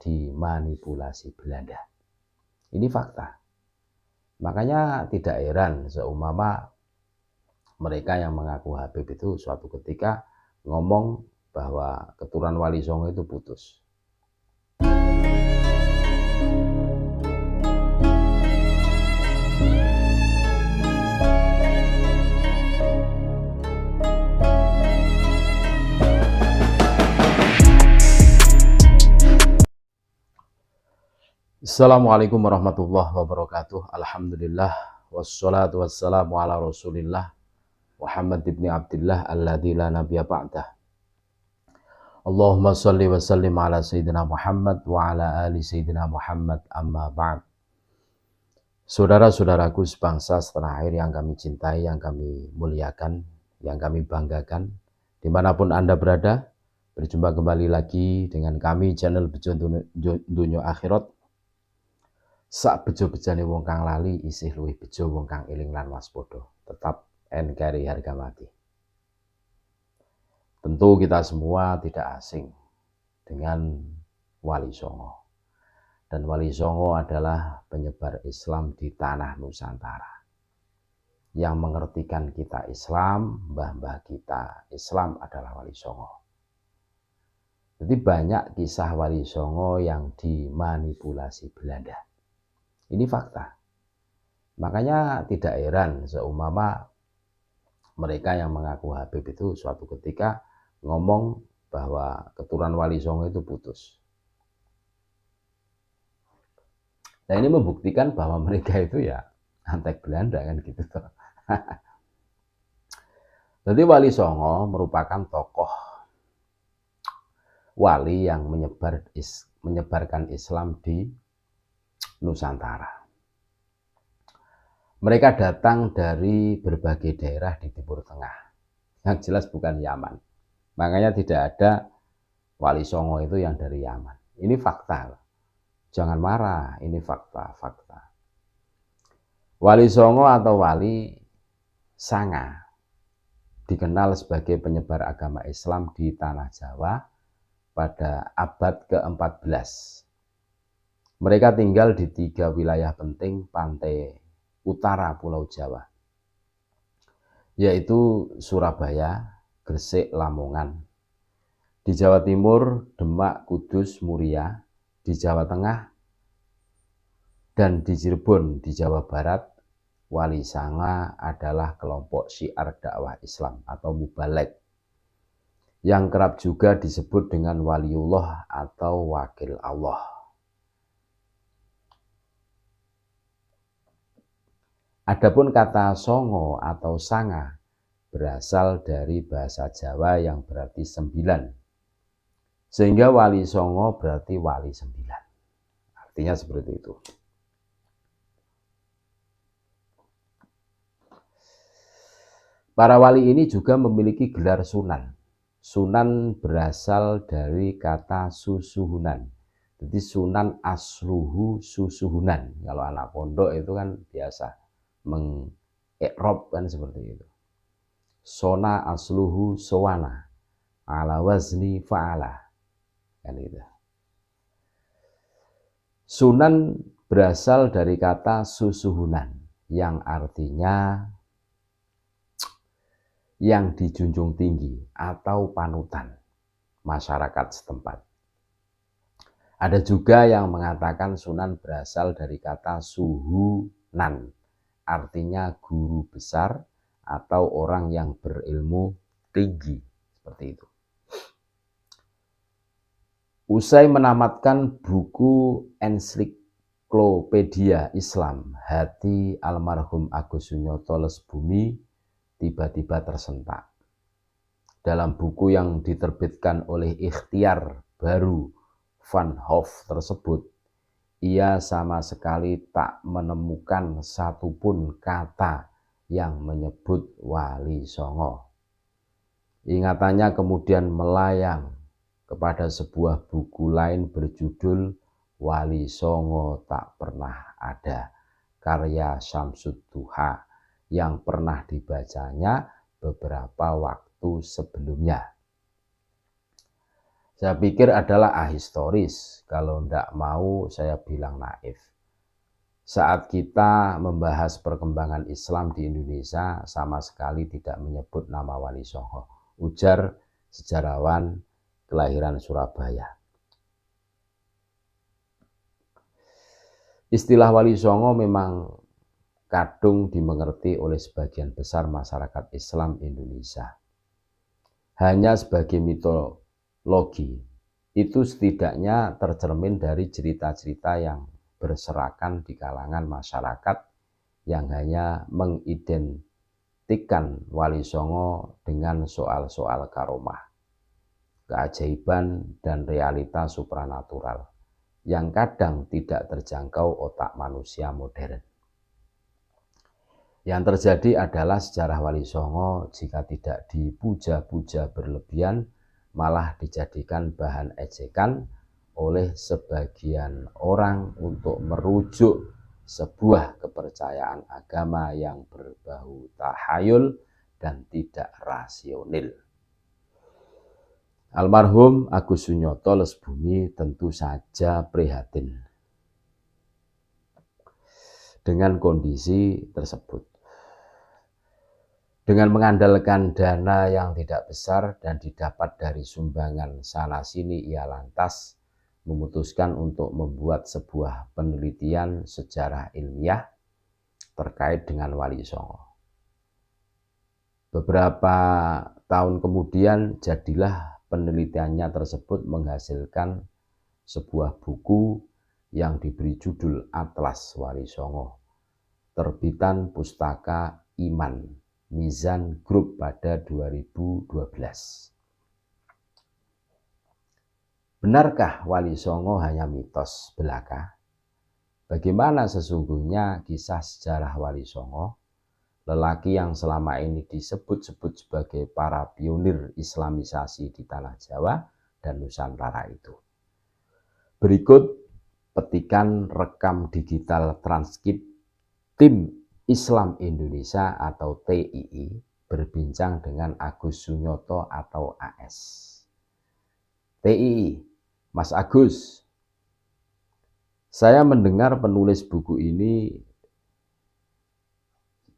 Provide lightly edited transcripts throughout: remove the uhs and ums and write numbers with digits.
dimanipulasi Belanda. Ini fakta. Makanya tidak heran seumpama mereka yang mengaku Habib itu suatu ketika ngomong bahwa keturunan Wali Songo itu putus. Assalamualaikum warahmatullahi wabarakatuh. Alhamdulillah wassalatu wassalamu ala Rasulillah Muhammad ibn Abdillah alladzi la nabiyya ba'dah. Allahumma shalli wa sallim ala sayyidina Muhammad wa ala ali sayyidina Muhammad, amma ba'd. Saudara-saudaraku sebangsa setanah air yang kami cintai, yang kami muliakan, yang kami banggakan, dimanapun Anda berada, berjumpa kembali lagi dengan kami channel Bejo Dunya Akhirat. Sak bejo-bejane wong kang lali isih luwih bejo wong kang eling lan waspada. Tetap NKRI harga mati. Tentu kita semua tidak asing dengan Wali Songo. Dan Wali Songo adalah penyebar Islam di tanah Nusantara. Yang mengertikan kita Islam, mbah-mbah kita Islam adalah Wali Songo. Jadi banyak kisah Wali Songo yang dimanipulasi Belanda. Ini fakta. Makanya tidak heran seumpama mereka yang mengaku Habib itu suatu ketika ngomong bahwa keturunan Wali Songo itu putus. Nah, ini membuktikan bahwa mereka itu ya antek Belanda kan gitu. Jadi Wali Songo merupakan tokoh wali yang menyebarkan Islam di Nusantara. Mereka datang dari berbagai daerah di Timur Tengah. Yang jelas bukan Yaman. Makanya tidak ada Wali Songo itu yang dari Yaman. Ini fakta. Jangan marah, ini fakta. Wali Songo atau Wali Sanga dikenal sebagai penyebar agama Islam di tanah Jawa pada abad ke-14. Mereka tinggal di 3 wilayah penting pantai utara Pulau Jawa, yaitu Surabaya, Gresik, Lamongan. Di Jawa Timur, Demak, Kudus, Muria. Di Jawa Tengah dan di Cirebon, di Jawa Barat, Wali Sanga adalah kelompok syiar dakwah Islam atau mubalek, yang kerap juga disebut dengan waliullah atau wakil Allah. Adapun kata Songo atau Sanga berasal dari bahasa Jawa yang berarti 9. Sehingga Wali Songo berarti wali 9. Artinya seperti itu. Para wali ini juga memiliki gelar sunan. Sunan berasal dari kata susuhunan. Jadi sunan asluhu susuhunan. Kalau anak pondok itu kan biasa meng-i'rab kan seperti itu. Sona asluhu sowana ala wazni fa'ala kan itu. Sunan berasal dari kata susuhunan yang artinya yang dijunjung tinggi atau panutan masyarakat setempat. Ada juga yang mengatakan sunan berasal dari kata suhunan, artinya guru besar atau orang yang berilmu tinggi, seperti itu. Usai menamatkan buku Ensiklopedia Islam, hati almarhum Agus Sunyoto Lesbumi tiba-tiba tersentak. Dalam buku yang diterbitkan oleh Ikhtiar Baru Van Hoff tersebut, ia sama sekali tak menemukan satupun kata yang menyebut Wali Songo. Ingatannya kemudian melayang kepada sebuah buku lain berjudul Wali Songo Tak Pernah Ada, karya Syamsud Duha, yang pernah dibacanya beberapa waktu sebelumnya. Saya pikir adalah ahistoris, kalau tidak mau saya bilang naif. Saat kita membahas perkembangan Islam di Indonesia, sama sekali tidak menyebut nama Wali Songo, ujar sejarawan kelahiran Surabaya. Istilah Wali Songo memang kadung dimengerti oleh sebagian besar masyarakat Islam Indonesia. Hanya sebagai mitologi, itu setidaknya tercermin dari cerita-cerita yang berserakan di kalangan masyarakat yang hanya mengidentikan Wali Songo dengan soal-soal karomah, keajaiban, dan realita supranatural yang kadang tidak terjangkau otak manusia modern. Yang terjadi adalah sejarah Wali Songo jika tidak dipuja-puja berlebihan, malah dijadikan bahan ejekan oleh sebagian orang untuk merujuk sebuah kepercayaan agama yang berbau tahayul dan tidak rasional. Almarhum Agus Sunyoto Lesbumi tentu saja prihatin dengan kondisi tersebut. Dengan mengandalkan dana yang tidak besar dan didapat dari sumbangan sana-sini, ia lantas memutuskan untuk membuat sebuah penelitian sejarah ilmiah terkait dengan Wali Songo. Beberapa tahun kemudian jadilah penelitiannya tersebut menghasilkan sebuah buku yang diberi judul Atlas Wali Songo, terbitan Pustaka Iman Mizan Group pada 2012. Benarkah Wali Songo hanya mitos belaka? Bagaimana sesungguhnya kisah sejarah Wali Songo, lelaki yang selama ini disebut-sebut sebagai para pionir Islamisasi di Tanah Jawa dan Nusantara itu? Berikut petikan rekam digital transkrip Tim Islam Indonesia atau TII berbincang dengan Agus Sunyoto atau AS. TII, Mas Agus, saya mendengar penulis buku ini.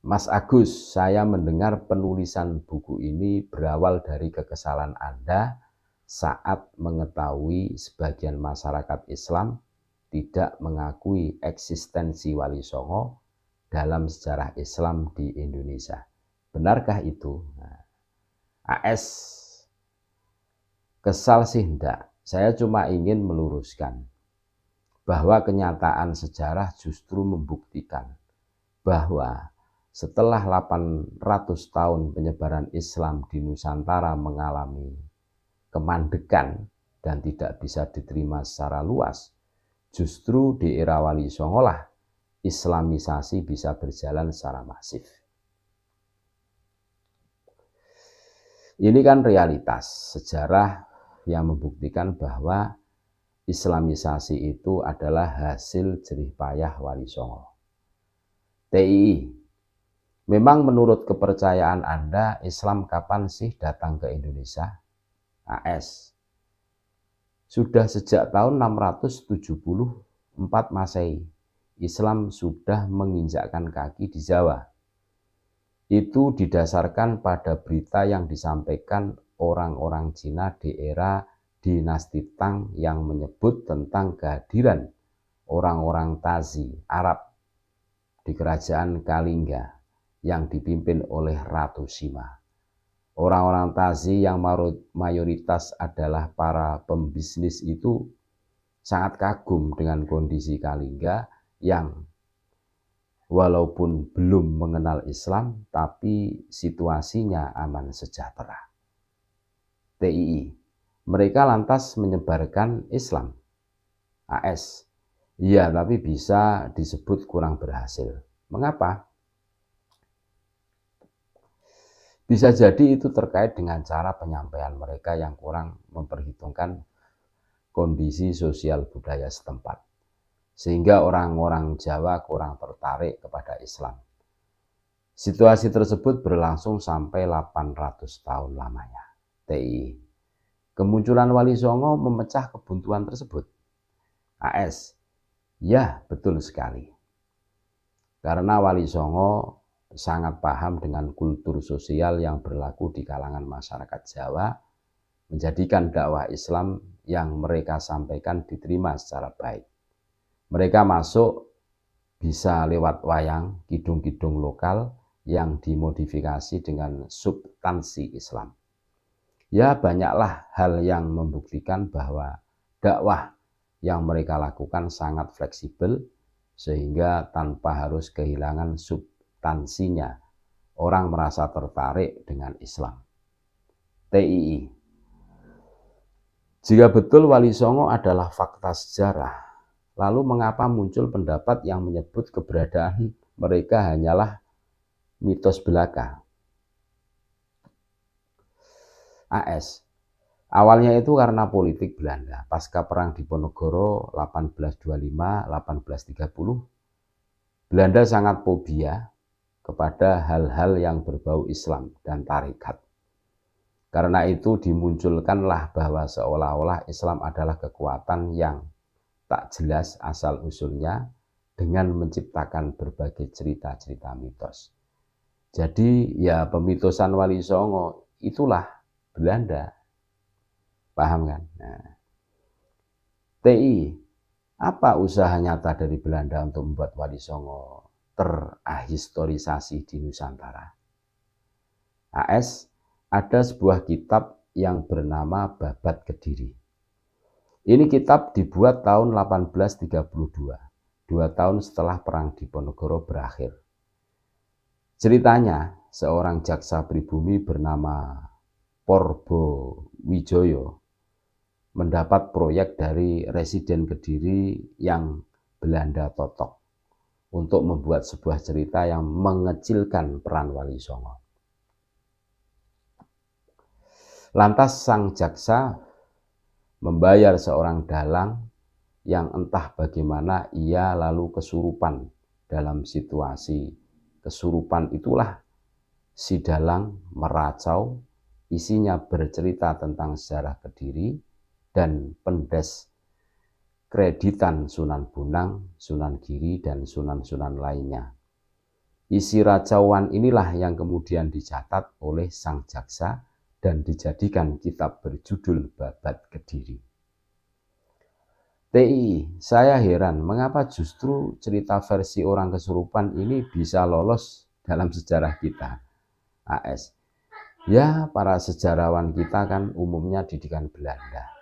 Mas Agus, saya mendengar penulisan buku ini berawal dari kekesalan Anda saat mengetahui sebagian masyarakat Islam tidak mengakui eksistensi Wali Songo dalam sejarah Islam di Indonesia. Benarkah itu? AS, kesal sih enggak. Saya cuma ingin meluruskan bahwa kenyataan sejarah justru membuktikan bahwa setelah 800 tahun penyebaran Islam di Nusantara mengalami kemandekan dan tidak bisa diterima secara luas, justru di era Wali Songo lah Islamisasi bisa berjalan secara masif. Ini kan realitas sejarah yang membuktikan bahwa Islamisasi itu adalah hasil jerih payah Wali Songo. TII, memang menurut kepercayaan Anda, Islam kapan sih datang ke Indonesia? AS, sudah sejak tahun 674 Masehi, Islam sudah menginjakkan kaki di Jawa. Itu didasarkan pada berita yang disampaikan orang-orang Cina di era dinasti Tang yang menyebut tentang kehadiran orang-orang Tazi Arab di kerajaan Kalingga yang dipimpin oleh Ratu Sima. Orang-orang Tazi yang mayoritas adalah para pembisnis itu sangat kagum dengan kondisi Kalingga yang walaupun belum mengenal Islam, tapi situasinya aman sejahtera. TII, mereka lantas menyebarkan Islam. AS, iya, tapi bisa disebut kurang berhasil. Mengapa? Bisa jadi itu terkait dengan cara penyampaian mereka yang kurang memperhitungkan kondisi sosial budaya setempat, sehingga orang-orang Jawa kurang tertarik kepada Islam. Situasi tersebut berlangsung sampai 800 tahun lamanya. TII, kemunculan Wali Songo memecah kebuntuan tersebut? AS. Ya, betul sekali. Karena Wali Songo sangat paham dengan kultur sosial yang berlaku di kalangan masyarakat Jawa, menjadikan dakwah Islam yang mereka sampaikan diterima secara baik. Mereka masuk bisa lewat wayang, kidung-kidung lokal yang dimodifikasi dengan substansi Islam. Ya, banyaklah hal yang membuktikan bahwa dakwah yang mereka lakukan sangat fleksibel, sehingga tanpa harus kehilangan substansinya, orang merasa tertarik dengan Islam. TII. Jika betul Wali Songo adalah fakta sejarah, lalu mengapa muncul pendapat yang menyebut keberadaan mereka hanyalah mitos belaka? AS. Awalnya itu karena politik Belanda. Pasca Perang Diponegoro 1825-1830, Belanda sangat fobia kepada hal-hal yang berbau Islam dan tarekat. Karena itu dimunculkanlah bahwa seolah-olah Islam adalah kekuatan yang tak jelas asal-usulnya dengan menciptakan berbagai cerita-cerita mitos. Jadi ya pemitosan Wali Songo itulah Belanda. Paham kan? Nah, TI, apa usaha nyata dari Belanda untuk membuat Wali Songo terahistorisasi di Nusantara? AS, ada sebuah kitab yang bernama Babat Kediri. Ini kitab dibuat tahun 1832, 2 tahun setelah Perang Diponegoro berakhir. Ceritanya, seorang jaksa pribumi bernama Porbo Wijoyo mendapat proyek dari Residen Kediri yang Belanda totok untuk membuat sebuah cerita yang mengecilkan peran Wali Songo. Lantas sang jaksa membayar seorang dalang yang entah bagaimana ia lalu kesurupan. Dalam situasi kesurupan itulah si dalang meracau, isinya bercerita tentang sejarah Kediri dan pendeskreditan Sunan Bonang, Sunan Giri, dan sunan-sunan lainnya. Isi racauan inilah yang kemudian dicatat oleh sang jaksa dan dijadikan kitab berjudul Babat Kediri. TI, saya heran mengapa justru cerita versi orang kesurupan ini bisa lolos dalam sejarah kita. AS, ya para sejarawan kita kan umumnya didikan Belanda.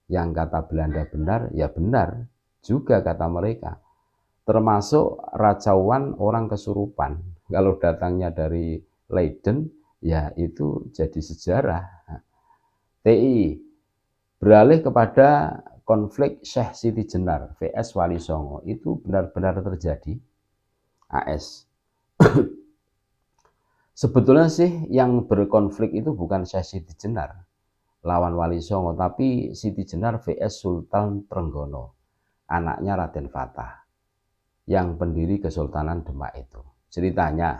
Yang kata Belanda benar, ya benar juga kata mereka. Termasuk racauan orang kesurupan. Kalau datangnya dari Leiden, ya itu jadi sejarah. TI, beralih kepada konflik Syekh Siti Jenar vs Wali Songo, itu benar-benar terjadi? AS, sebetulnya sih yang berkonflik itu bukan Syekh Siti Jenar lawan Wali Songo, tapi Siti Jenar vs Sultan Trenggono, anaknya Raden Fatah, yang pendiri Kesultanan Demak itu. Ceritanya,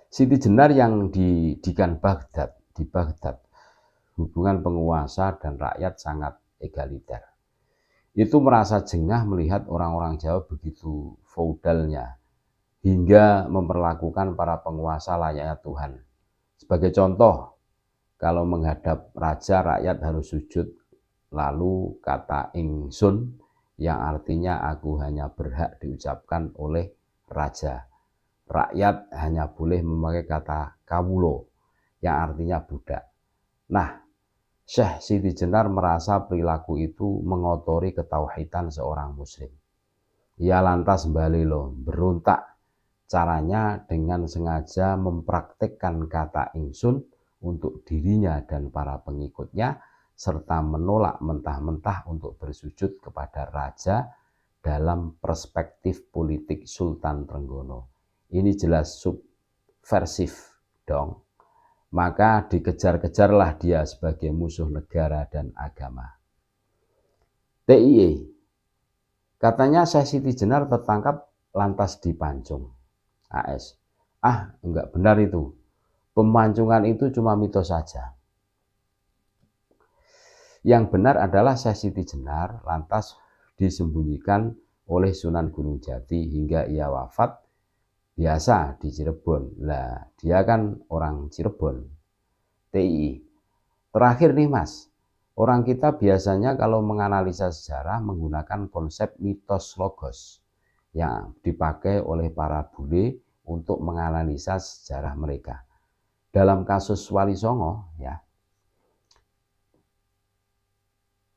Siti Jenar yang didikan di Baghdad, hubungan penguasa dan rakyat sangat egaliter. Itu merasa jengah melihat orang-orang Jawa begitu feudalnya, hingga memperlakukan para penguasa layaknya Tuhan. Sebagai contoh, kalau menghadap raja, rakyat harus sujud, lalu kata ingsun yang artinya aku hanya berhak diucapkan oleh raja. Rakyat hanya boleh memakai kata kawulo yang artinya budak. Nah, Syekh Siti Jenar merasa perilaku itu mengotori ketauhidan seorang muslim. Ia lantas balelo, berontak. Caranya dengan sengaja mempraktekkan kata ingsun untuk dirinya dan para pengikutnya, serta menolak mentah-mentah untuk bersujud kepada raja dalam perspektif politik Sultan Trenggono. Ini jelas subversif dong. Maka dikejar-kejarlah dia sebagai musuh negara dan agama. TIE, katanya Syekh Siti Jenar tertangkap lantas dipancung. AS, enggak benar itu. Pemancungan itu cuma mitos saja. Yang benar adalah Syekh Siti Jenar lantas disembunyikan oleh Sunan Gunung Jati hingga ia wafat biasa di Cirebon. Lah, dia kan orang Cirebon, TII. Terakhir nih Mas, orang kita biasanya kalau menganalisa sejarah menggunakan konsep mitos logos yang dipakai oleh para bule untuk menganalisa sejarah mereka. Dalam kasus Wali Songo ya,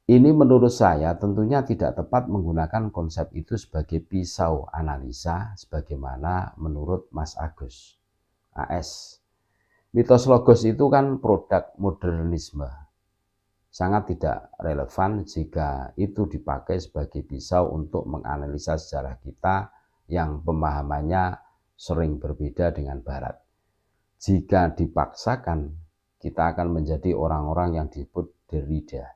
ini menurut saya tentunya tidak tepat menggunakan konsep itu sebagai pisau analisa sebagaimana menurut Mas Agus AS. Mitos logos itu kan produk modernisme. Sangat tidak relevan jika itu dipakai sebagai pisau untuk menganalisa sejarah kita yang pemahamannya sering berbeda dengan Barat. Jika dipaksakan, kita akan menjadi orang-orang yang disebut Derrida.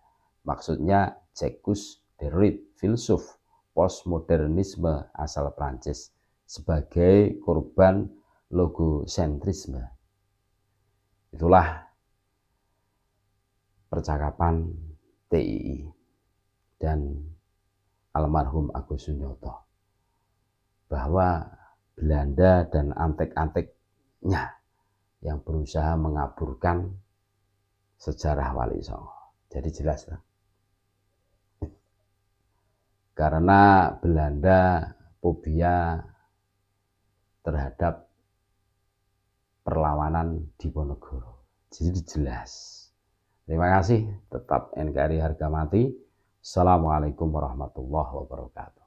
Maksudnya Jacques Derrida, filsuf postmodernisme asal Prancis, sebagai korban logosentrisme. Itulah percakapan TII dan almarhum Agus Sunyoto, bahwa Belanda dan antek-anteknya yang berusaha mengaburkan sejarah Wali Songo. Jadi jelas lah. Karena Belanda fobia terhadap perlawanan Diponegoro. Jadi jelas. Terima kasih. Tetap NKRI harga mati. Assalamualaikum warahmatullahi wabarakatuh.